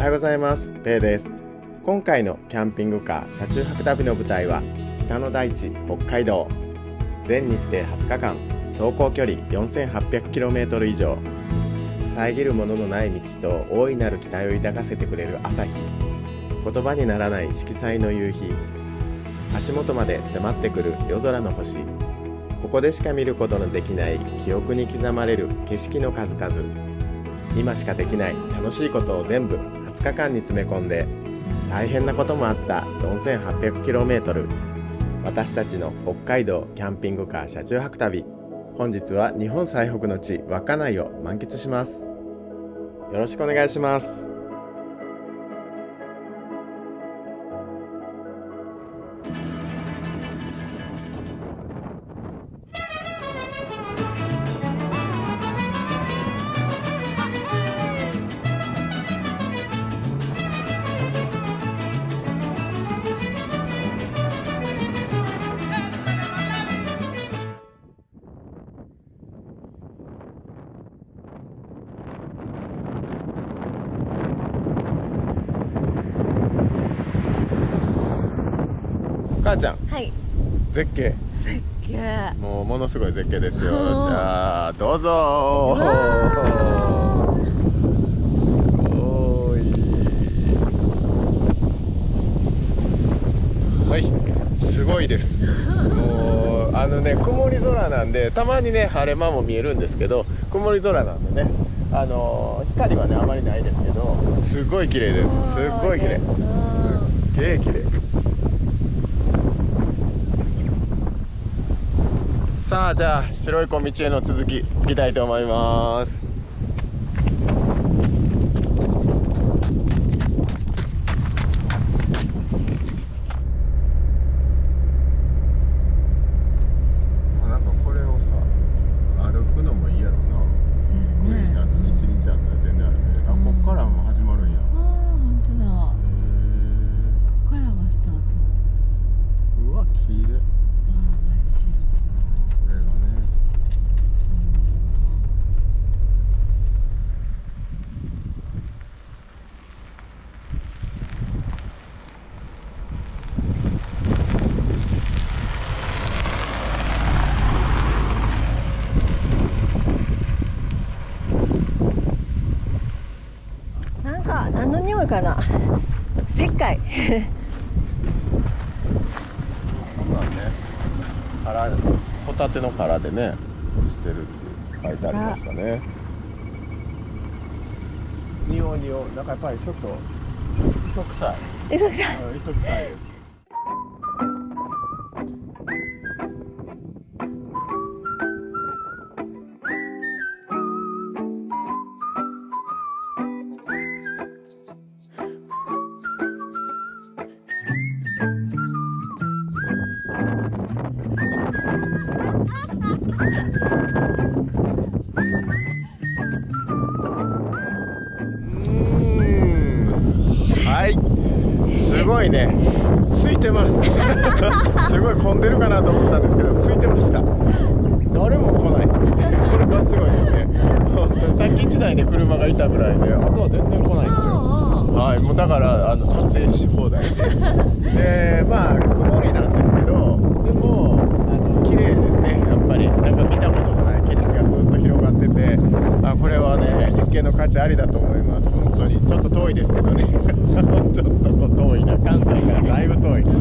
はようございます。ペイです。今回のキャンピングカー車中泊旅の舞台は北の大地、北海道。全日程20日間、走行距離 4800km 以上。遮るもののない道と大いなる期待を抱かせてくれる朝日。言葉にならない色彩の夕日。足元まで迫ってくる夜空の星。ここでしか見ることのできない記憶に刻まれる景色の数々。今しかできない楽しいことを全部20日間に詰め込んで、大変なこともあった 4800km。 私たちの北海道キャンピングカー車中泊旅、本日は日本最北の地稚内を満喫します。よろしくお願いします。母ちゃん、はい。絶景、絶景。もうものすごい絶景ですよ。じゃあどうぞうわおーい。はい、すごいです。もう曇り空なんで、たまにね晴れ間も見えるんですけど、曇り空なんでね、光はねあまりないですけど、すごい綺麗です。すごい綺麗、すっげえ綺麗。さあ、じゃあ白い小道への続き行きたいと思います。なんかこれをさ、歩くのもいいやろな。そうやね。一日あったら全然歩ける。あ、こっからも始まるんや。ああ、本当だ。ここからはスタート。うわ、綺麗。ああ、真っ白。これがね。なんか何の匂いかな。石灰。こんなんね、ホタテの殻でねしてるって書いてありましたね。匂い、なんかやっぱりちょっと磯臭い。磯臭い。磯臭いです。はい、すごいね、空いてます。すごい混んでるかなと思ったんですけど、空いてました。誰も来ない。これはすごいですね。本当にさっき1台で車がいたぐらいで、あとは全然来ないんですよ。はい、もうだから撮影し放題で、まあ曇りなんですけど、でも綺麗ですね。やっぱりなんか見たこともない景色がずっと広がってて、あ、これはね日景の価値ありだと思います。本当にちょっと遠いですけどね。ちょっと遠いな、関西からだいぶ遠い。遠い。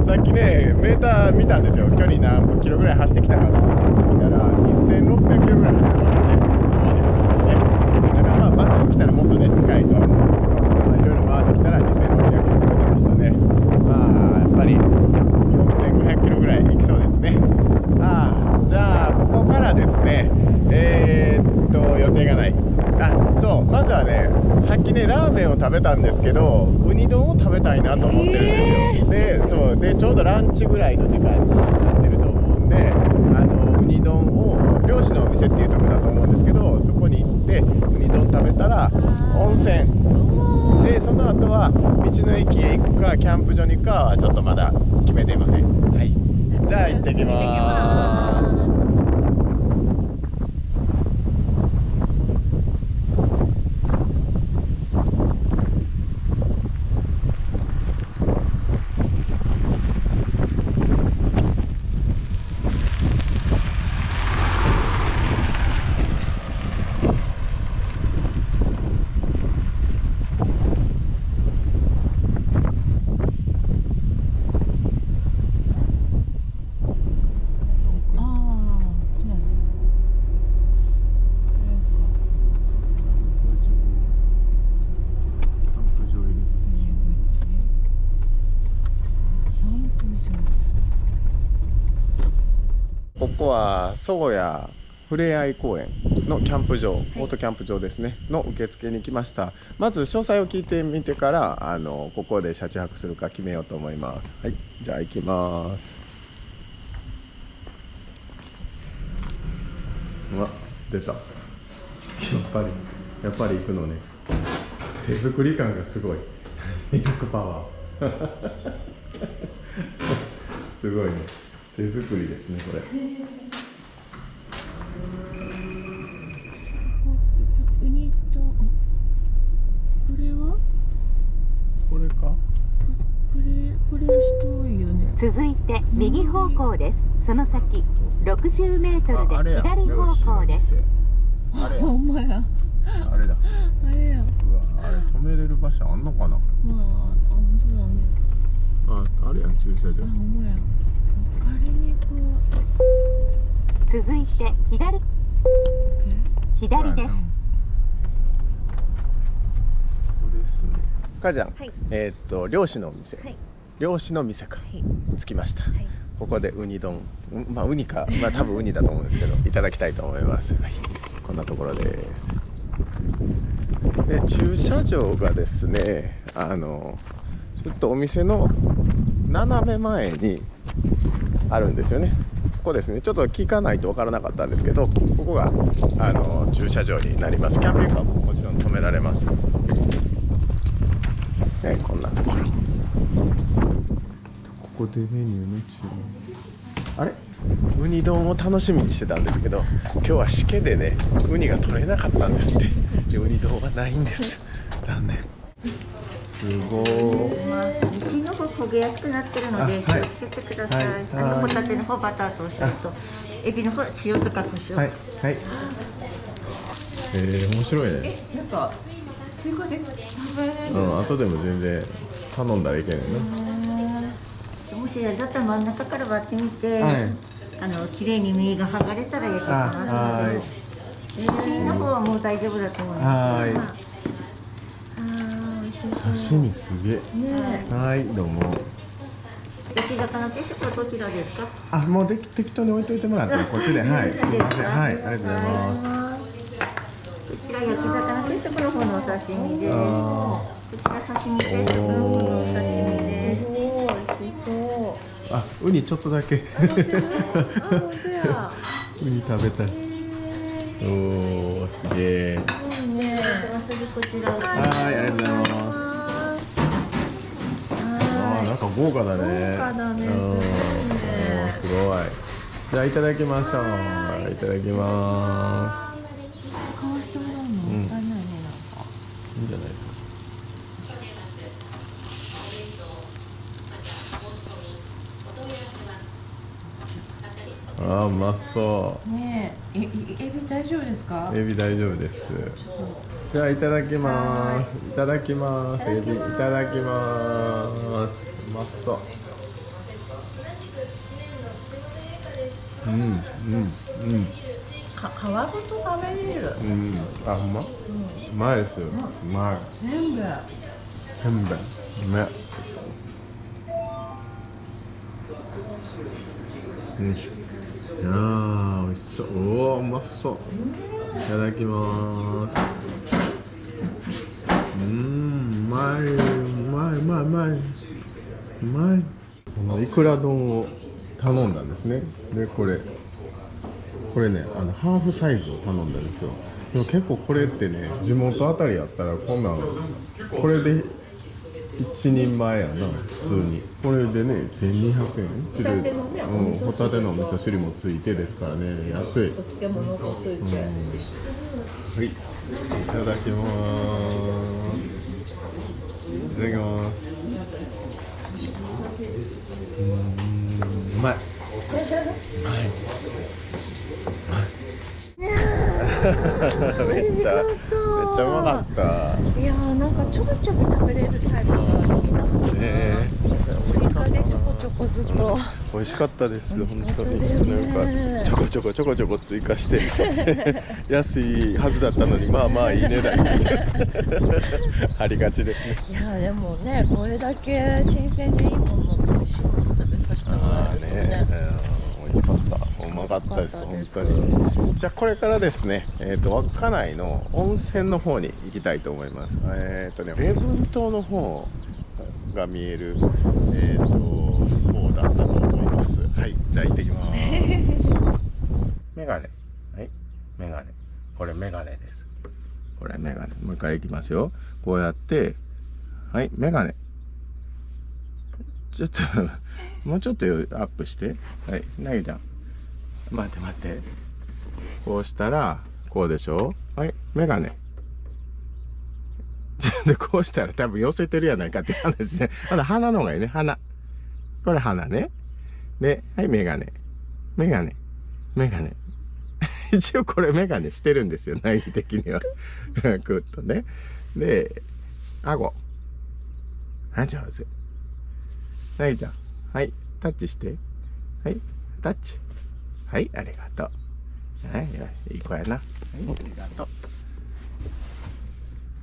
さっきねメーター見たんですよ。距離何キロぐらい走ってきたかな。見たら1600キロぐらい走ってましたね。だからまあまっすぐ来たらもっとね近いとは思うんですけど、まあ、いろいろ回ってきたら2600キロ超えてましたね。まあやっぱり4500キロぐらい行きそうですね。じゃあここからですね、予定がない。そう、まずはね、さっきねラーメンを食べたんですけど、ウニ丼を食べたいなと思ってるんですよ。でちょうどランチぐらいの時間になってると思うんで、ウニ丼を漁師のお店っていうところだと思うんですけど、そこに行ってウニ丼食べたら温泉で、その後は道の駅へ行くかキャンプ場に行くかはちょっとまだ決めていません。はい、じゃあ行ってきます。こは祖谷ふれあい公園のキャンプ場、オートキャンプ場ですねの受付に来ました。まず詳細を聞いてみてからここで車中泊するか決めようと思います。はい、じゃあ行きます。うわ、出た。やっぱり行くのね。手作り感がすごい。ミルクパワー。すごいね。手作りですねこれ。ウニとこれはこれか。これ太いよね。続いて右方向です。その先60メートルで左方向です。あれや。ほんまや。あれだ。あれや。うわ、あれ止めれる場所あんのかな。まあ本当だね。あれやん、駐車場。ほんまや。分かりにくい。続いて左です。ですね。かじゃん、はい漁師のお店、はい、漁師の店か、はい、着きました、はい、ここでウニ丼、まあウニか、まあ多分ウニだと思うんですけどいただきたいと思います。はい、こんなところです。で駐車場がですね、ちょっとお店の斜め前にあるんですよね。ここですね、ちょっと聞かないと分からなかったんですけど、ここが駐車場になります。キャンピングカーももちろん止められます。ね、こんなところ。ここでメニューの注文。あれ、ウニ丼を楽しみにしてたんですけど、今日はしけでね、ウニが取れなかったんですって。でウニ丼はないんです。残念。すごー。石の方焦げやすくなってるので、気をはいつけてください。はいホタテの方バターとお醤油と、エビの方塩とか胡椒。はいはい。面白いね。なんか追加で食べれる。後でも全然頼んだらいけないね。もしやだったら真ん中から割ってみて、はい綺麗に身が剥がれたら焼けてますので、エビの方はもう大丈夫だと思います。はい刺身すげえ。はいどうも。焼き魚定食はどちらですか？あ、もう適当に置いといてもらってこっちで、はい、すみません、はい、ありがとうございます。こちら焼き魚定食の方のお刺身です。こちら刺身定食の方のお刺身です。すごい美味しそう。あ、ウニちょっとだけ。あ、本当や。ウニ食べたい。おー、すげえ。いいね。こちら。はい、ありがとうございます。なんか豪華だね。豪華だね。すごいね。すごい。じゃあいただきましょう。いただきます。買わしてもらうのもったいないね、なんか。いいんじゃないですか。あー、うまそねえ、エビ大丈夫ですか？う。エビ大丈夫です。じゃあいただきます。いただきます。エビいただきます。うまそう。皮ごと食べれる。あ、ほんま。うまいですよ。うまい。全部。全部。うまい。いやー、美味しそう。おお、うまそう。いただきます。うまい、うまい、うまい、うまい。うまい。このイクラ丼を頼んだんですね。で、これね、ハーフサイズを頼んだんですよ。でも結構これってね、地元あたりやったらこんなんこれで一人前やな、普通に。これでね、1200円。ホタテのお味噌汁もついてですからね、安い。お漬物がついて。はい、いただきます。いただきます。うまい。めっちゃうまかった。いやー、なんかちょびちょび食べれるタイプが好きだもんな。追加でちょこちょこずっと。美味しかったです。美味しかった本当に。ですねなんかちょこちょこ追加して安いはずだったのに、まあまあいい値段にありがちですね。いやでもね、これだけ新鮮でいいもの、美味しいもの食べさせてもらえるとね。美味美味しかった。うまかったです、本当に。じゃあこれからですね、稚内の温泉の方に行きたいと思います。礼文島の方が見える方だったと思います。はい、じゃあ行ってきます。メガネ、はい、メガネ。これメガネです。これメガネ。もう一回行きますよ。こうやって、はい、メガネ。ちょっともうちょっとアップして。はい、なぎちゃん。待って待って。こうしたら、こうでしょ。はい、メガネ。ちょっとこうしたら多分寄せてるやないかって話ね。まだ鼻の方がいいね、鼻。これ鼻ね。で、はい、メガネ。メガネ。メガネ。一応これメガネしてるんですよ、内容的には。グッとね。で、顎。はい、上手。なぎちゃん。はい、タッチして。はい、タッチ。はい、ありがとう。はい、いい子やな。はい、ありがとう。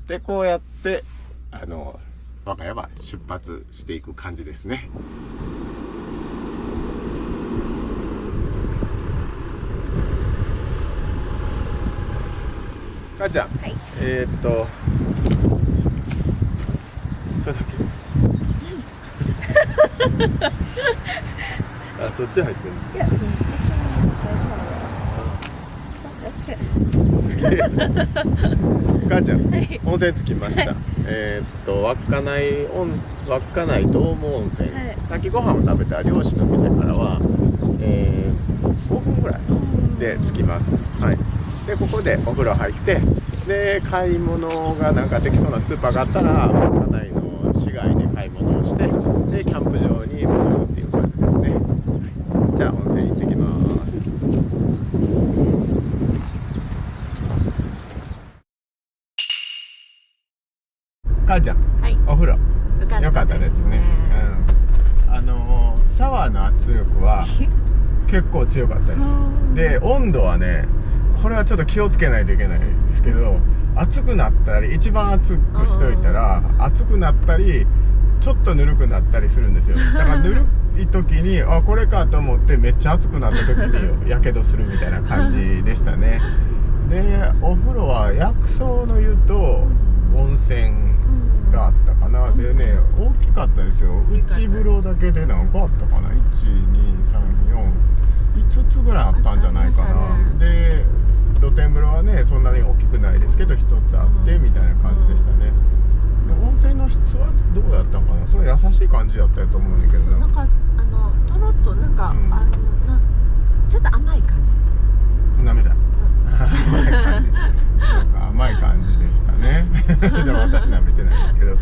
で、こうやって、我が家は出発していく感じですね。母ちゃん、はい、それだけあ、そっち入ってる。いや、すげえ。母ちゃん、はい、温泉着きました。稚内ドーム温泉、はい、さっきご飯を食べた漁師の店からは、5分ぐらいで着きます。はい。でここでお風呂入って、で買い物がなんかできそうなスーパーがあったら稚内の市街で買い物をして、でキャンプ場に戻るっていう感じですね。はい、じゃあ温泉行ってきます。母ちゃん、はい、お風呂よかったですね。シャワーの圧力は結構強かったです。で温度はね、これはちょっと気をつけないといけないんですけど、熱くなったり、一番熱くしといたら熱くなったりちょっとぬるくなったりするんですよ。だからぬるい時にあこれかと思ってめっちゃ熱くなった時にやけどするみたいな感じでしたね。でお風呂は薬草の湯と温泉があったかな。でね大きかったですよ。内風呂だけで何個あったかな、12345つぐらいあったんじゃないかな。で露天風呂はねそんなに大きくないですけど1つあってみたいな感じでしたね。で温泉の質はどうやったのかな。すごい優しい感じやったと思うんだけど、なんかとろっとなんか、ちょっと甘い感じ。なめだ。甘い感じ。そうか、甘い感じでしたね。でも私舐めてないですけど、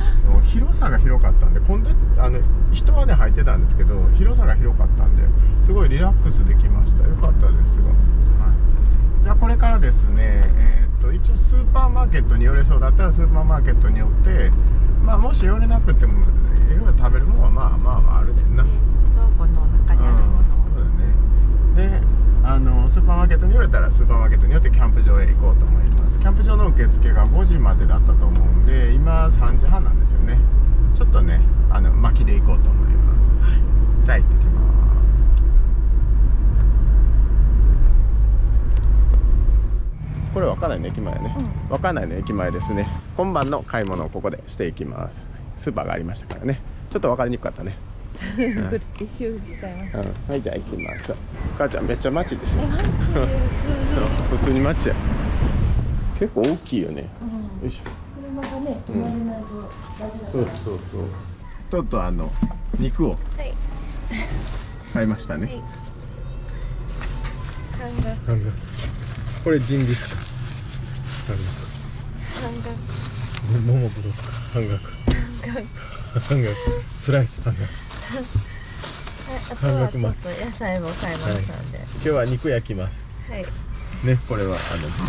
広さが広かったんで、人はね入ってたんですけど、広さが広かったんですごいリラックスできました。よかったですが、はい、じゃあこれからですね、一応スーパーマーケットに寄れそうだったらスーパーマーケットに寄って、もし寄れなくてもいろいろ食べるものはまああるねんな。冷蔵庫の中にあるもの。そうだね。でスーパーマーケットに寄れたらスーパーマーケットによってキャンプ場へ行こうと思います。キャンプ場の受付が5時までだったと思うんで、今3時半なんですよね。ちょっとね巻きで行こうと思います。じゃあ行ってきます。これ稚内の駅前ね、稚内の駅前ですね。今晩の買い物をここでしていきます。スーパーがありましたからね。ちょっと分かりにくかったね。一周しちゃいました。はい、じゃあ行きましょう。母ちゃんめっちゃ街ですよ。普通に街や。結構大きいよね。よいしょ。車がね止まれないと大丈夫。そう。ちょっと肉を買いましたね。半額。これジンギスカン。半額。モモブロック半額。半額。スライス半額。あとはちょっと野菜も買いましたんで、今日は肉焼きます。はい。ね、これはジ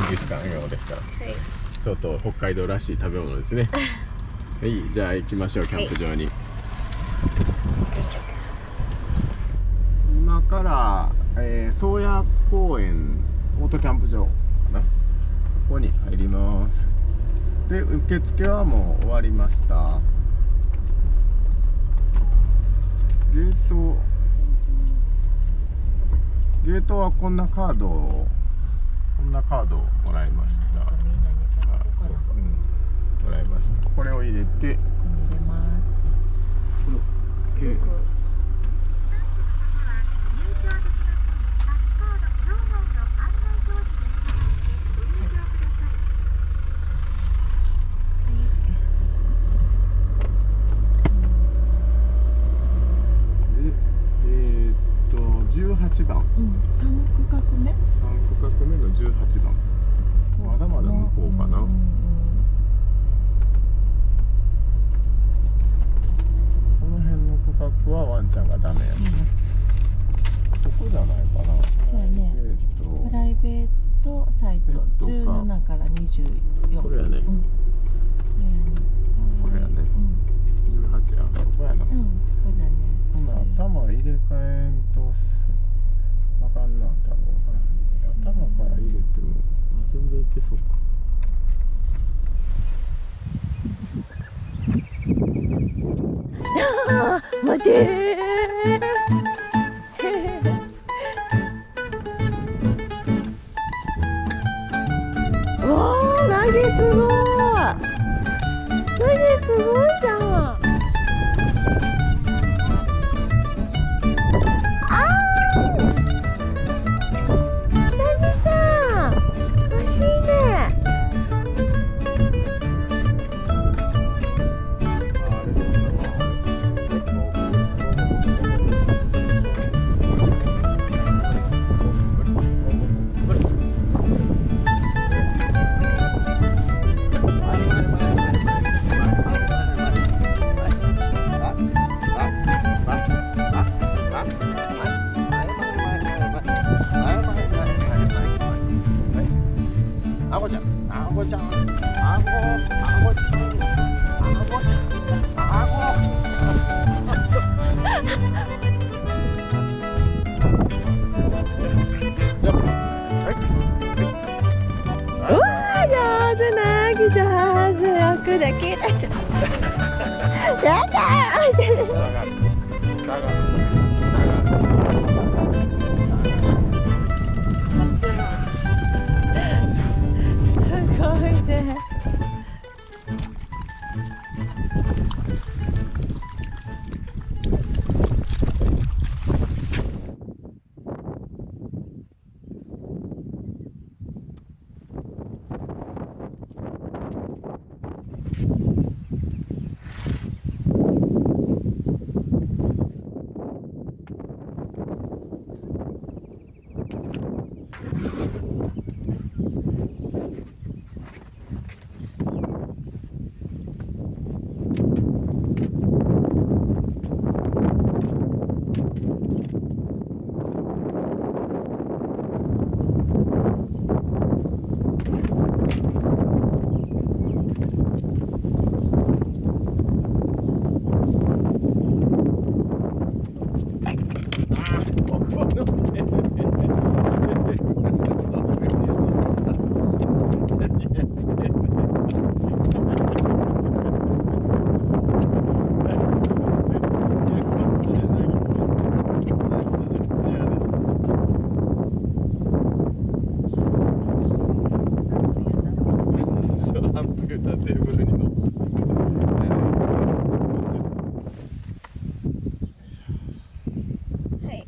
ンギスカン用ですから。はい。ちょっと北海道らしい食べ物ですね。はい、じゃあ行きましょう、キャンプ場に。今から宗谷公園オートキャンプ場かな。ここに入ります。で受付はもう終わりました。ゲートトはこんなカードをもらいました。なんかみんなに買おうかな。もらいました。これを入れて、入れます。で18番、3区画目。3区画目の18番。まだまだ向こうかな。この辺の区画はワンちゃんがダメやね。ここじゃないかな。そうやね。プライベートサイト17から24。これやね。これやね。18、あ、そこやな。これだね。頭入れ替えんとあかんな、多分。頭から入れても、全然いけそうか。待てー。わあ、投げすごい。投げすごいじゃん。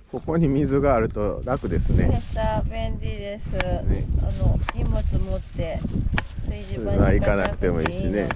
ここに水があると楽ですね。めっちゃ便利です。荷物持って炊事場に行かなくてもいいしね。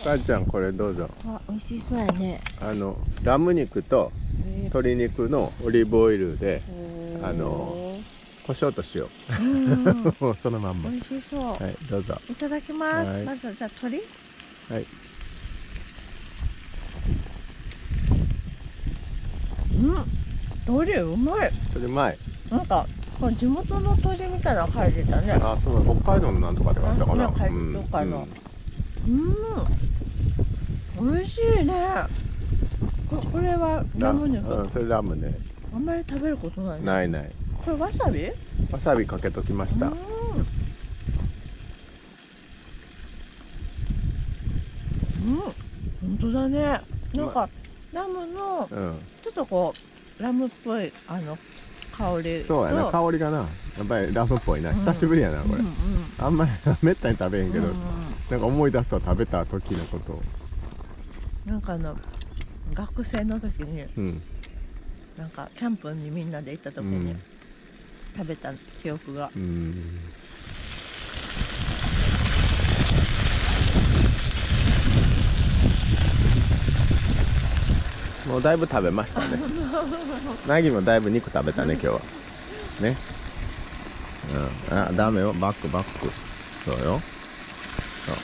母ちゃんこれどうぞ。あ、美味しそうやね。ラム肉と鶏肉のオリーブオイルで胡椒と塩もうそのまんま。美味しそう。はいどうぞ。いただきます。はいまずじゃあ鶏。はい鶏うまい。それうまい。なんかこれ地元の鶏みたいなの書いてたね。あそうだ、北海道のなんとかって書いてたかな。あ書いてどっかの美味しいね。これはラム肉。それラムね。あんまり食べることないね。ないない。これわさび？わさびかけときました。本当だね。なんかラムのちょっとこうラムっぽい香り。そうやな、香りがな、やっぱりラムっぽいな。久しぶりやなこれ。あんまりめったに食べへんけど、なんか思い出すわ、食べた時のことを。なんか学生の時に、なんかキャンプにみんなで行った時に食べた記憶が。もうだいぶ食べましたね。なぎもだいぶ肉食べたね今日は。ね。あ、ダメよ、バックバック。そうよ。そう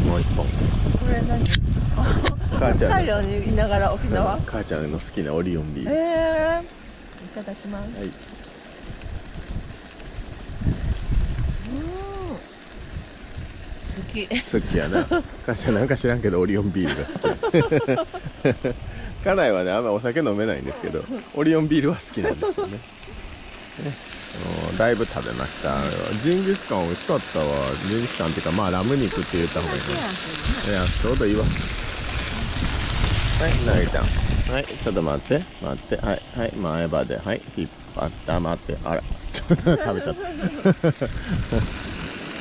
もう一本。これ何？母ちゃん北海道にいながら沖縄？母ちゃんの好きなオリオンビール。いただきます。はい。好き。好きやな。母ちゃんなんか知らんけどオリオンビールが好き。家内はねあんまお酒飲めないんですけど、オリオンビールは好きなんですよね。だいぶ食べました。ジンギスカン美味しかったわ。ジンギスカンっていうかまあラム肉って言った方がいいね。いやちょうどいいわ。はいなぎちゃん。はいちょっと待って待ってはいはい前歯ではい引っ張った待ってあら食べちゃった。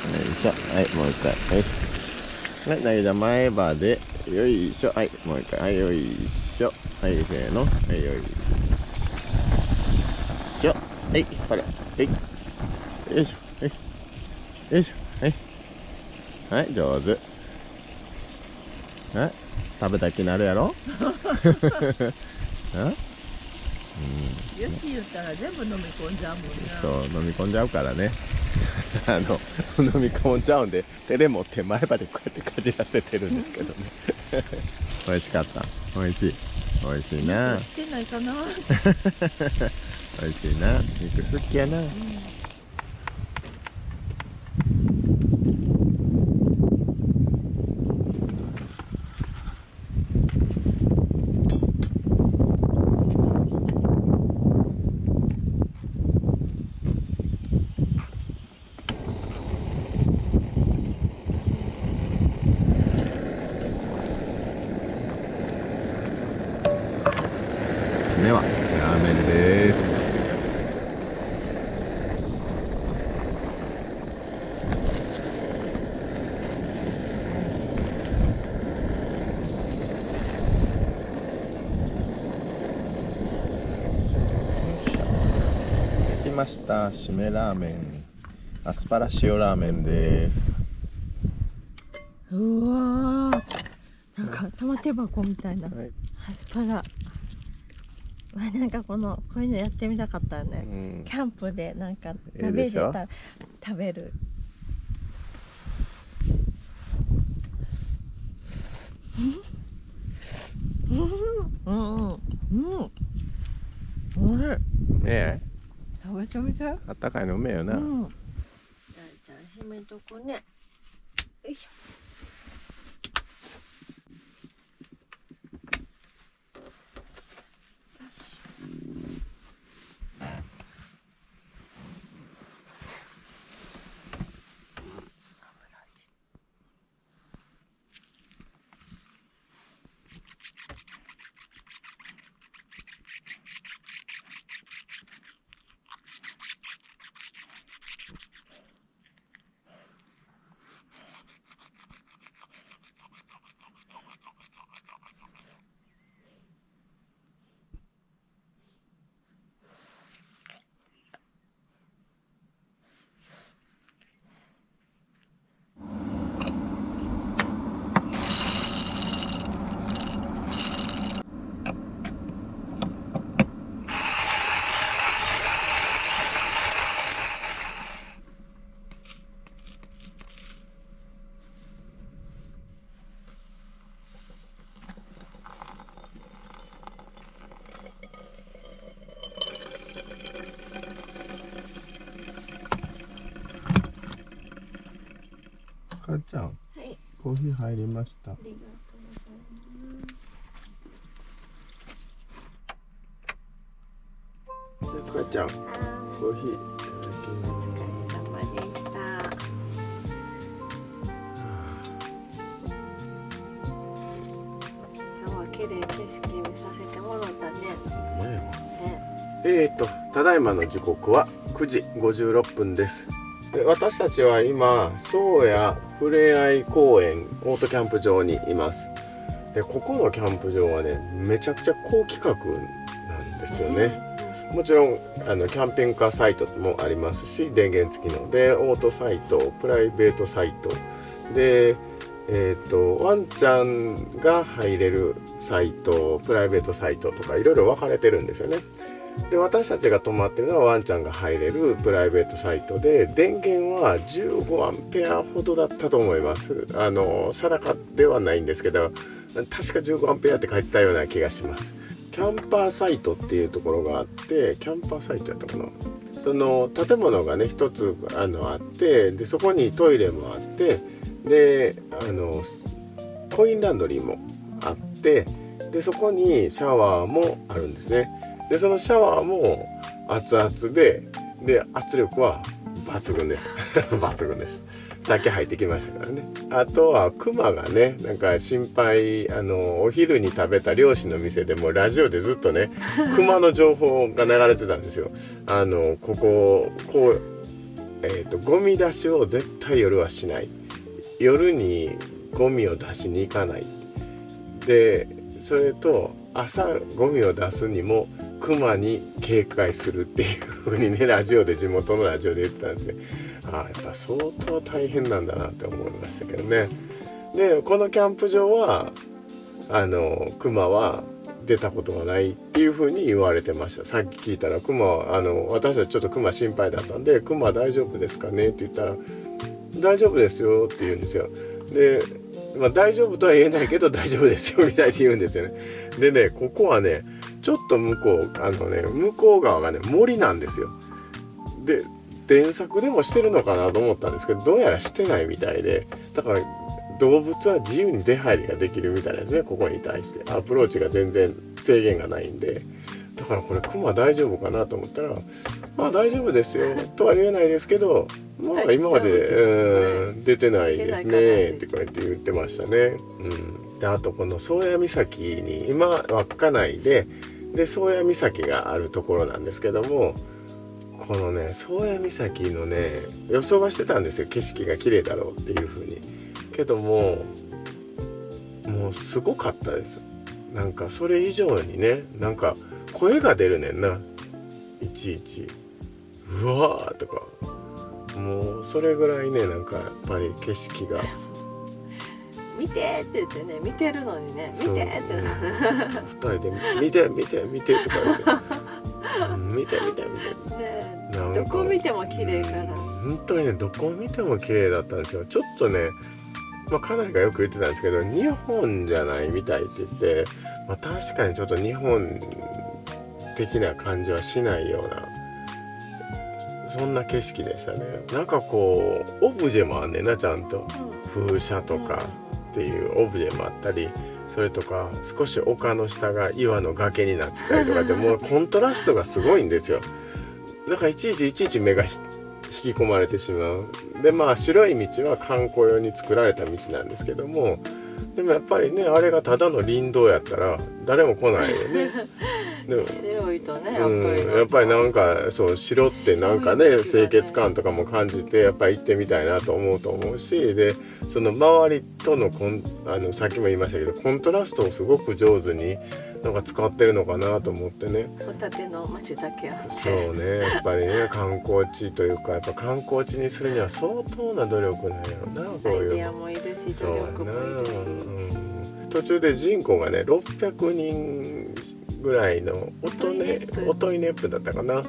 よいしょはいもう一回よいしょ。はいなぎちゃん前歯でよいしょはいもう一回はいよいしょはいせーのはいよいしょはいほらはいよいしょはいよいしょはいはい上手。はい食べた気になるやろ。よし言ったら全部飲み込んじゃうもんね。そう飲み込んじゃうからね。飲み込んじゃうんで手で持って前歯でこうやってかじらせてるんですけどね。美味しかった。美味しい美味しいな。してないかな。美味しいな。肉好きやな。締めはラーメンです。できました。締めラーメン。アスパラ塩ラーメンです。うわー、なんか玉手箱みたいな、はい、アスパラ。なんかこういうのやってみたかったよね。キャンプでなんか鍋で食べる。おいしい。ねえ。食べてみて。あったかいのうめえよな。じゃあ締めとこね。よいしょ。かちゃん、はい、コーヒー入りました。ありがとうございます。かちゃん、コーヒーいただきます。お疲れ様でした。今日は綺麗景色見させてもらったね。ただいまの時刻は9時56分です。で、私たちは今宗谷ふれあい公園オートキャンプ場にいます。で、ここのキャンプ場はね、めちゃくちゃ高規格なんですよね。もちろんキャンピングカーサイトもありますし、電源付きのでオートサイト、プライベートサイトで、ワンちゃんが入れるサイト、プライベートサイトとかいろいろ分かれてるんですよね。で、私たちが泊まってるのはワンちゃんが入れるプライベートサイトで、電源は15アンペアほどだったと思います。定かではないんですけど、確か15アンペアって書いてたような気がします。キャンパーサイトっていうところがあって、キャンパーサイトやったかな、その建物がね一つあって、でそこにトイレもあって、でコインランドリーもあって、でそこにシャワーもあるんですね。でそのシャワーも熱々で圧力は抜群です抜群です。さっき入ってきましたからね。あとはクマがね、なんか心配、お昼に食べた漁師の店でもラジオでずっとねクマの情報が流れてたんですよ。こここうゴミ出しを絶対夜はしない、夜にゴミを出しに行かないで、それと朝ゴミを出すにもクマに警戒するっていう風にね、ラジオで、地元のラジオで言ってたんですね。やっぱ相当大変なんだなって思いましたけどね。で、このキャンプ場はクマは出たことがないっていう風に言われてました。さっき聞いたらクマは私たちちょっとクマ心配だったんで、クマ大丈夫ですかねって言ったら、大丈夫ですよって言うんですよ。で、大丈夫とは言えないけど大丈夫ですよみたいに言うんですよね。でね、ここはねちょっと向こう向こう側がね森なんですよ。で、電柵でもしてるのかなと思ったんですけど、どうやらしてないみたいで、だから動物は自由に出入りができるみたいですね。ここに対してアプローチが全然制限がないんで、だからこれクマ大丈夫かなと思ったら、大丈夫ですよとは言えないですけど、今まで出てないですねってこうやって言ってましたね。で、あとこの宗谷岬に今稚内で宗谷岬があるところなんですけども、このね宗谷岬のね予想はしてたんですよ。景色が綺麗だろうっていう風に。けどもうすごかったです。なんかそれ以上にね、なんか声が出るねんな、いちいちうわーとか、もうそれぐらいね、なんかやっぱり景色が見てって言ってね、見てるのにね、見てって2人で見て見て見てとか言って見て見て見てね、どこ見ても綺麗から、本当にね、どこ見ても綺麗だったんですよ。ちょっとね、家内がよく言ってたんですけど、日本じゃないみたいって言って、確かにちょっと日本的な感じはしないような、そんな景色でしたね。なんかこうオブジェもあんねんな、ちゃんと風車とかっていうオブジェもあったり、それとか少し丘の下が岩の崖になってたりとかで、もうコントラストがすごいんですよ。だからいちいち目が引き込まれてしまう。で、白い道は観光用に作られた道なんですけども、でもやっぱりね、あれがただの林道やったら誰も来ないよね。でも白いとね、やっぱりなんかそう白ってなんかね、清潔感とかも感じて、やっぱり行ってみたいなと思うし、でその周りとのさっきも言いましたけど、コントラストをすごく上手になんか使ってるのかなと思ってね。ホタテの町だけあって、そうね、やっぱりね、観光地というか、やっぱ観光地にするには相当な努力なんやろな、こういう。アイデアもいるし、努力もいるし、途中で人口がね600人ぐらいのオトイネップだったかな。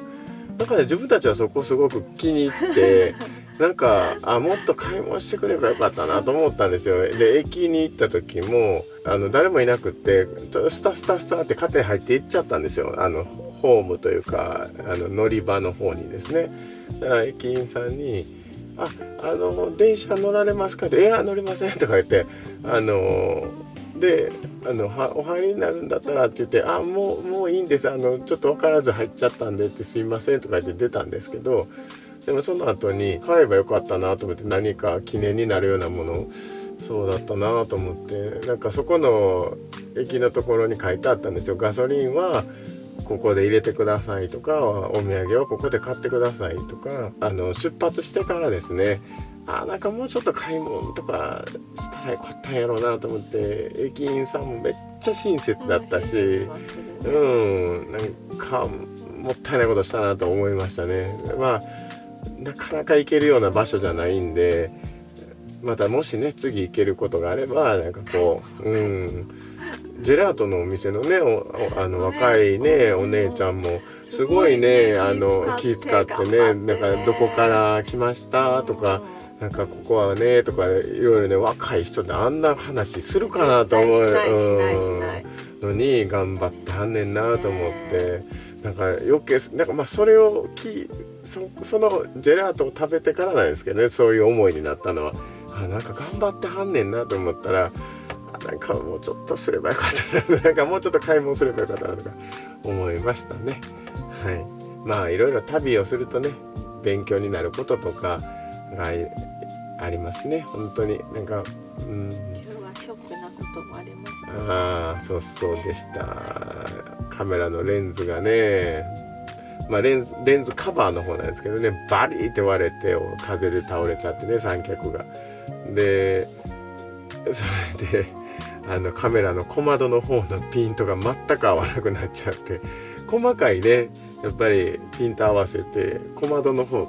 だから自分たちはそこすごく気に入ってなんかもっと買い物してくればよかったなと思ったんですよ。で、駅に行った時も誰もいなくって、スタって勝手に入って行っちゃったんですよ。ホームというか乗り場の方にですね。だから駅員さんに電車乗られますか?」って「いや乗りません」とか言ってでお入りになるんだったらって言って「もういいんです、ちょっと分からず入っちゃったんで」って「すいません」とか言って出たんですけど、でもその後に買えばよかったなと思って、何か記念になるようなもの、そうだったなと思って、なんかそこの駅のところに書いてあったんですよ。ガソリンはここで入れてくださいとか、お土産はここで買ってくださいとか、出発してからですね、なんかもうちょっと買い物とかしたらよかったんやろうなと思って、駅員さんもめっちゃ親切だったし、なんかもったいないことしたなと思いましたね。なかなか行けるような場所じゃないんで、またもしね次行けることがあれば、なんかこうジェラートのお店のね若いねお姉ちゃんもすごいね気使ってね、なんかどこから来ましたとか、なんかここはねとかいろいろね、若い人であんな話するかなと思うのに頑張ってはんねんなと思って、なんか余計なんかそれをそのジェラートを食べてからなんですけどね、そういう思いになったのは、なんか頑張ってはんねんなと思ったら、なんかもうちょっとすればよかったな、なんかもうちょっと買い物すればよかったなとか思いましたね。はい。いろいろ旅をするとね、勉強になることとかがありますね。本当になんか、今日はショックなこともありました。そうでした。カメラのレンズがね、レンズカバーの方なんですけどね、バリーって割れて風で倒れちゃってね、三脚が。でそれでカメラの小窓の方のピントが全く合わなくなっちゃって、細かいねやっぱりピント合わせて小窓の方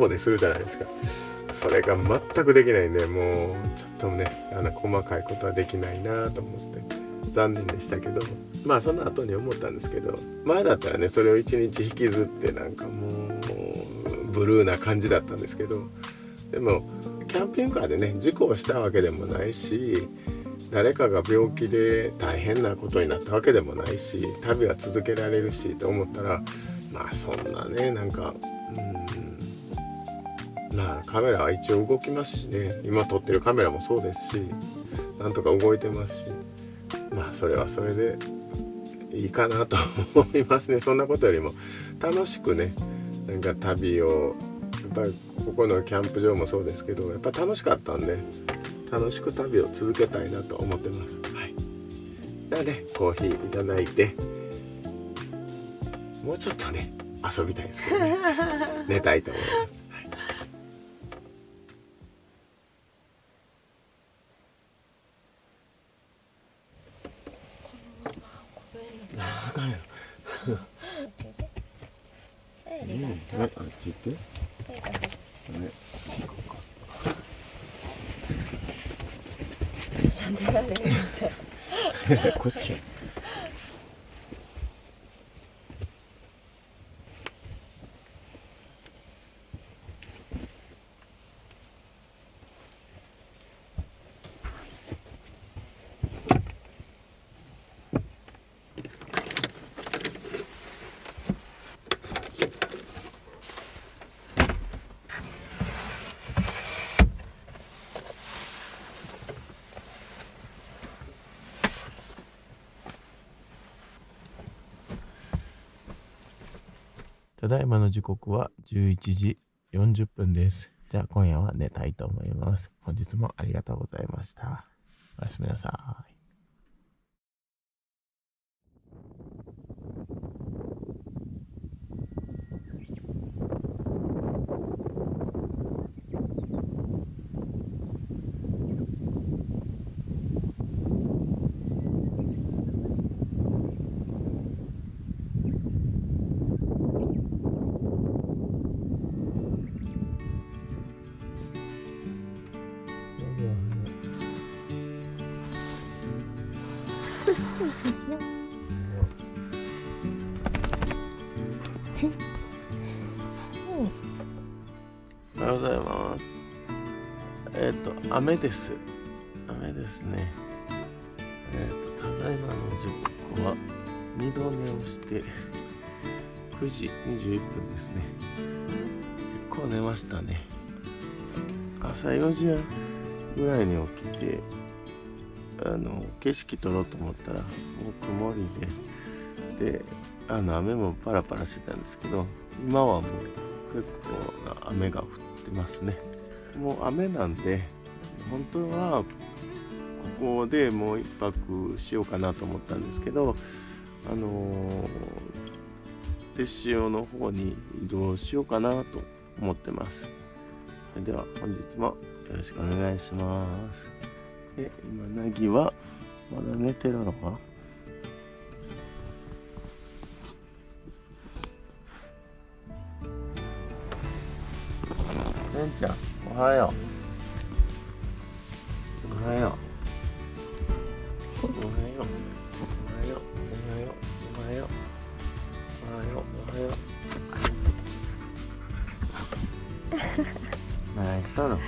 でするじゃないですか。それが全くできないんで、もうちょっとね細かいことはできないなと思って残念でしたけど、その後に思ったんですけど、前だったらねそれを一日引きずってなんかもうブルーな感じだったんですけど、でもキャンピングカーでね事故をしたわけでもないし、誰かが病気で大変なことになったわけでもないし、旅は続けられるしと思ったら、そんなねなんかカメラは一応動きますしね、今撮ってるカメラもそうですし、なんとか動いてますし、それはそれでいいかなと思いますね。そんなことよりも楽しくね、なんか旅をやっぱりここのキャンプ場もそうですけど、やっぱ楽しかったんで楽しく旅を続けたいなと思ってます。なのでコーヒーいただいて、もうちょっとね遊びたいですけどね寝たいと思います。あっち行って。こっち。ただいまの時刻は11時40分です。じゃあ今夜は寝たいと思います。本日もありがとうございました。おやすみなさい。おはようございます。雨です。雨ですね。ただいまの時刻は2度寝をして9時21分ですね。構寝ましたね。朝4時ぐらいに起きて景色撮ろうと思ったらもう曇りで雨もパラパラしてたんですけど、今はもう結構雨が降ってますね。もう雨なんで本当はここでもう一泊しようかなと思ったんですけど、手塩の方に移動しようかなと思ってます。それでは本日もよろしくお願いします。で、今なぎはまだ寝てるのかな。ねんちゃん、おはよう。おはよう。おはよう。おはよう。おはよう。おはよう。おはよう。おはよう。何しとるの？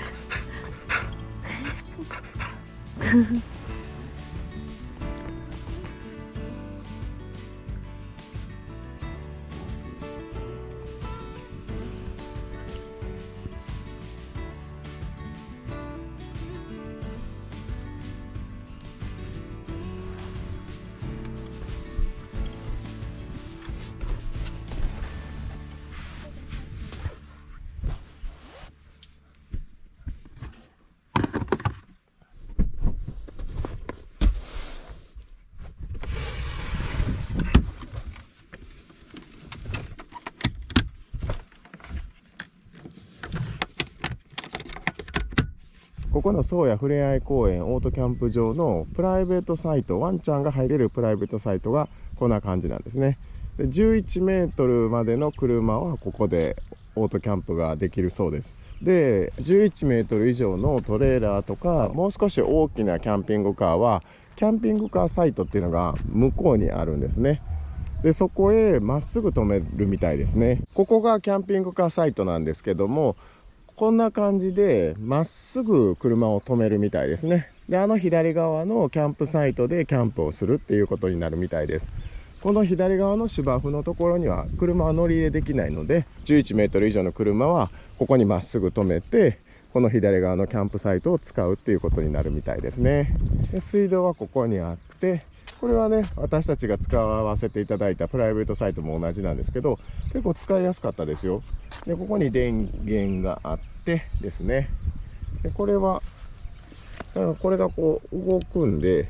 ここの宗谷ふれあい公園オートキャンプ場のプライベートサイト、ワンちゃんが入れるプライベートサイトがこんな感じなんですね。で11メートルまでの車はここでオートキャンプができるそうです。で11メートル以上のトレーラーとかもう少し大きなキャンピングカーはキャンピングカーサイトっていうのが向こうにあるんですね。でそこへまっすぐ止めるみたいですね。ここがキャンピングカーサイトなんですけども、こんな感じでまっすぐ車を止めるみたいですね。で左側のキャンプサイトでキャンプをするっていうことになるみたいです。この左側の芝生のところには車は乗り入れできないので、11メートル以上の車はここにまっすぐ止めて、この左側のキャンプサイトを使うっていうことになるみたいですね。で水道はここにあって、これはね私たちが使わせていただいたプライベートサイトも同じなんですけど、結構使いやすかったですよ。でここに電源があってですね、でこれはこれがこう動くんで、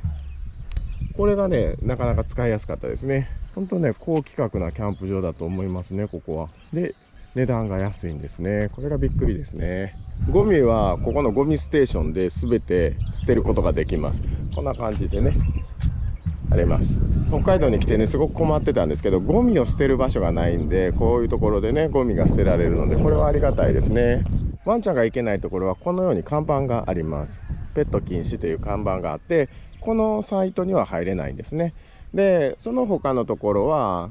これがねなかなか使いやすかったですね。本当ね高規格なキャンプ場だと思いますね、ここは。で値段が安いんですね。これがびっくりですね。ゴミはここのゴミステーションで全て捨てることができます。こんな感じでねあります。北海道に来てねすごく困ってたんですけど、ゴミを捨てる場所がないんで、こういうところでねゴミが捨てられるので、これはありがたいですね。ワンちゃんが行けないところはこのように看板があります。ペット禁止という看板があって、このサイトには入れないんですね。でその他のところは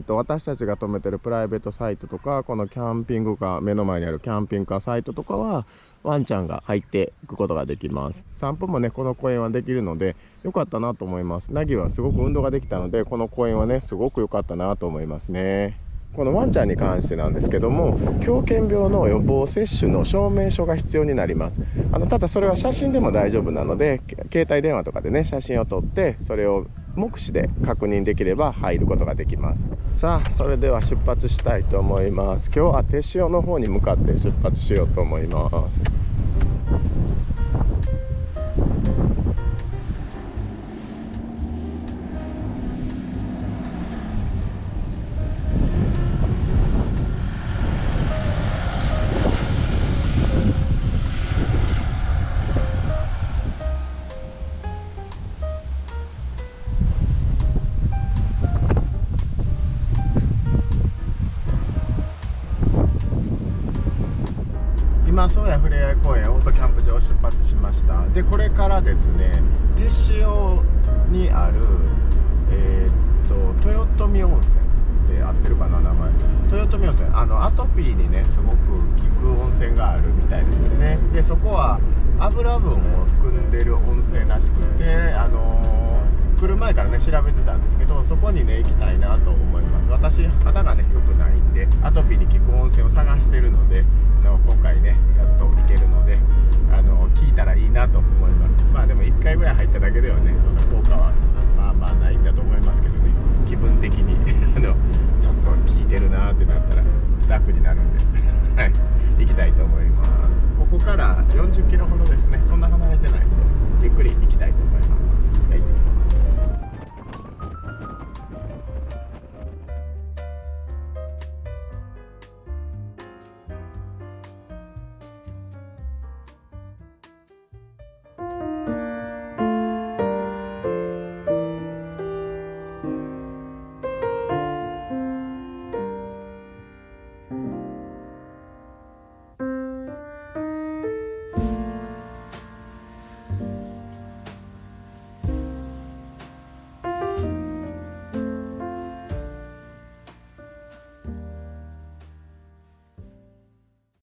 私たちが止めてるプライベートサイトとか、このキャンピングカー、目の前にあるキャンピングカーサイトとかはワンちゃんが入っていくことができます。散歩もねこの公園はできるので良かったなと思います。ナギはすごく運動ができたので、この公園はねすごく良かったなと思いますね。このワンちゃんに関してなんですけども、狂犬病の予防接種の証明書が必要になります。ただそれは写真でも大丈夫なので、携帯電話とかでね写真を撮って、それを目視で確認できれば入ることができます。さあそれでは出発したいと思います。今日は手塩の方に向かって出発しようと思います。今宗谷ふれあい公園オートキャンプ場を出発しました。でこれからですね、手塩にある豊富温泉で合ってるかな名前、豊富温泉、アトピーにねすごく効く温泉があるみたいなんですね。でそこは油分を含んでる温泉らしくて、来る前からね調べてたんですけど、そこにね行きたいなと思います。私肌がね良くないんででアトピーに効く温泉を探しているので、今回ねやっと行けるので聞いたらいいなと思います。まあでも1回ぐらい入っただけではねそんな効果はまあないんだと思いますけどね、気分的にちょっと効いてるなってなったら楽になるんではい、行きたいと思います。ここから40キロほどですね、そんな